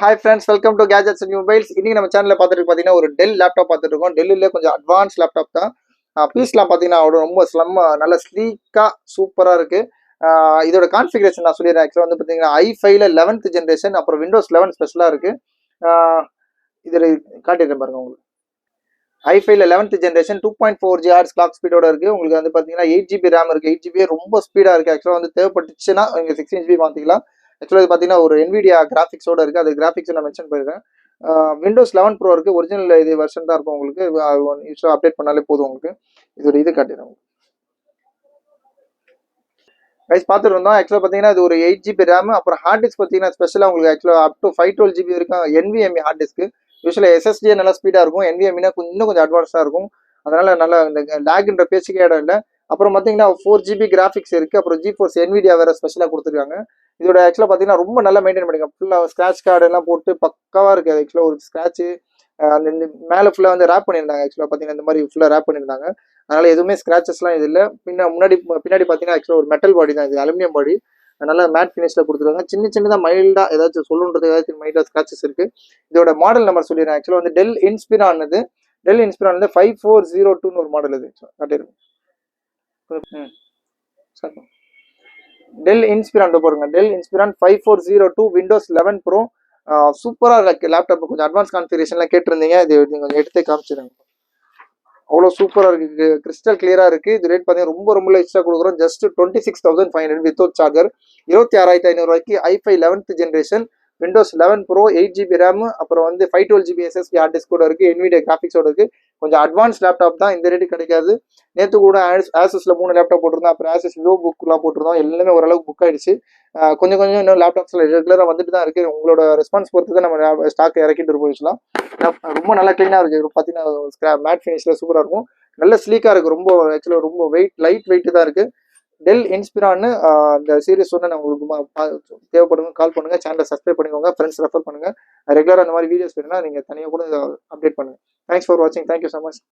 Hi friends, welcome to gadgets and mobiles. இன்னைக்கு நம்ம சேனலில் பார்த்துட்டு பார்த்தீங்கன்னா ஒரு டெல் லேப்டாப் பார்த்துட்டு இருக்கோம். டெல்லிலே கொஞ்சம் அட்வான்ஸ் லேப்டாப் தான். பீஸ்லாம் பார்த்தீங்கன்னா அவ்வளோ ரொம்ப நல்ல ஸ்லீக்காக சூப்பராக இருக்குது. இதோட கான்ஃபிகரேஷன் நான் சொல்லிடுறேன். ஆக்சுவலாக வந்து பார்த்தீங்கன்னா i5ல 11th ஜென்ரேஷன், அப்புறம் விண்டோஸ் 11 ஸ்பெஷலாக இருக்குது. இதில் காட்டிடுறேன் பாருங்க உங்களுக்கு. i5ல 11th ஜென்ரேஷன் 2.4 GHz கிளாக் ஸ்பீடோட இருக்குது. உங்களுக்கு வந்து பார்த்தீங்கன்னா 8 GB ரேம் இருக்குது. 8 GB ரொம்ப ஸ்பீடாக இருக்குது. ஆக்சுவலாக வந்து தேவைப்பட்டுச்சுன்னா நீங்கள் 16 GB மாற்றிக்கலாம். ஆக்சுவலாக இது பார்த்தீங்கன்னா ஒரு NVIDIA கிராஃபிக்ஸோட இருக்குது. அது கிராஃபிக்ஸ் நான் மென்ஷன் பண்ணிடுறேன். விண்டோஸ் 11 ப்ரோ இருக்குது. ஒரிஜினல் இது வெர்ஷன் தான் இருக்கும் உங்களுக்கு. அப்டேட் பண்ணாலே போதும் உங்களுக்கு. இதோட இது காட்டிடுறேன். கைஸ் பார்த்துட்டு இருந்தோம். ஆக்சுவலாக பார்த்தீங்கன்னா இது ஒரு 8 GB ரேம், அப்புறம் ஹார்ட் டிஸ்க் பார்த்தீங்கன்னா ஸ்பெஷலாக உங்களுக்கு ஆக்சுவலாக அப் டு 512 GB இருக்கும். NVMe ஹார்ட் டிஸ்க்கு. யூஸ்வலாக SSD நல்லா ஸ்பீடாக இருக்கும். NVMe இன்னும் கொஞ்சம் அட்வான்ஸாக இருக்கும். அதனால நல்லா இந்த லேக்ன்ற பேச்சுக்கே இடம் இல்லை. அப்புறம் பார்த்தீங்கன்னா 4 GB கிராஃபிக்ஸ் இருக்குது. அப்புறம் GeForce NVIDIA வேறு ஸ்பெஷலாக கொடுத்துருக்காங்க. இதோட ஆக்சுவலாக பார்த்தீங்கன்னா ரொம்ப நல்லா மெயின்டைன் பண்ணிங்க. ஃபுல்லாக ஸ்க்ராட்ச் கார்டு எல்லாம் போட்டு பக்காவாக இருக்குது. ஆக்சுவலாக ஒரு ஸ்க்ராட்சு அந்த இந்த மேலே ஃபுல்லாக வந்து ரேப் பண்ணியிருந்தாங்க. ஆக்சுவலாக பார்த்தீங்கன்னா இந்த மாதிரி ஃபுல்லாக ரேப் பண்ணியிருந்தாங்க. அதனால எதுவுமே ஸ்க்ராச்சஸ்லாம் இது இல்லை. பின்னாடி பார்த்தீங்கன்னா ஆக்சுவலாக ஒரு மெட்டல் பாடி தான், இது அலுமினியம் பாடி. அதனால மேட் ஃபினிஷில் கொடுத்துருக்காங்க. சின்னதாக மைல்டாக ஏதாச்சும் சொல்லணுன்றது ஏதாச்சும் மைல்டாக ஸ்க்ராச்சஸ் இருக்குது. இதோட மாடல் நம்பர் சொல்லிடுறேன். ஆக்சுவலாக வந்து டெல் இன்ஸ்பிரான் 5402ன்னு ஒரு மாடல் இது காட்டியிருக்கேன். டெல் இன்ஸ்பிரான் போடுங்க. Dell Inspiron 5402 Windows 11 pro. சூப்பராக இருக்கு லேப்டாப். கொஞ்சம் அட்வான்ஸ் கான்ஃபிகரேஷன்லாம் கேட்டிருந்தீங்க. இது கொஞ்சம் எடுத்தே காமிச்சிடுங்க. அவ்வளோ சூப்பராக இருக்குது. கிறிஸ்டல் கிளியராக இருக்குது. இது ரேட் பார்த்தீங்கன்னா ரொம்ப எக்ஸ்ட்ரா கொடுக்குறோம். Just 26,500 without charger. 26,500 i5 11th generation, Windows 11 bro, 8 GB RAM, அப்புறம் வந்து 512 GB SSD ஹார்ட் டிஸ்க் கூட இருக்குது. NVIDIA கிராஃபிக்ஸோட இருக்குது. கொஞ்சம் அட்வான்ஸ் லேப்டாப் தான். இந்த ரேட்டு கிடைக்காது. நேற்று கூட ஆசஸில் 3 லேப்டாப் போட்டிருந்தோம். அப்புறம் ஆசஸ் விவோ புக்லாம் போட்டிருந்தோம். எல்லாமே ஓரளவுக்கு புக் ஆயிடுச்சு. கொஞ்சம் இன்னும் லேப்டாப்ஸில் ரெகுலராக வந்துட்டு தான் இருக்குது. உங்களோட ரெஸ்பான்ஸ் பொறுத்து தான் நம்ம ஸ்டாக் இறக்கிட்டு போயிடலாம். ரொம்ப நல்லா க்ளீனாக இருக்குது. பார்த்தீங்கன்னா மேட் ஃபினிஷில் சூப்பராக இருக்கும். நல்ல ஸ்லீக்காக இருக்குது. ஆக்சுவலாக ரொம்ப லைட் வெயிட்டு தான் இருக்குது. டெல் இன்ஸ்பிரான்னு இந்த சீரிஸ் வந்து நான் உங்களுக்கு தேவைப்படுங்க, கால் பண்ணுங்கள். சேனலை சப்ஸ்கிரைப் பண்ணிக்கோங்க. ஃப்ரெண்ட்ஸ் ரெஃபர் பண்ணுங்கள். ரெகுலராக அந்த மாதிரி வீடியோஸ் வேணும்னா நீங்கள் தனியாக கூட அப்டேட் பண்ணுங்கள். தேங்க்ஸ் ஃபார் வாட்சிங். Thank you so much.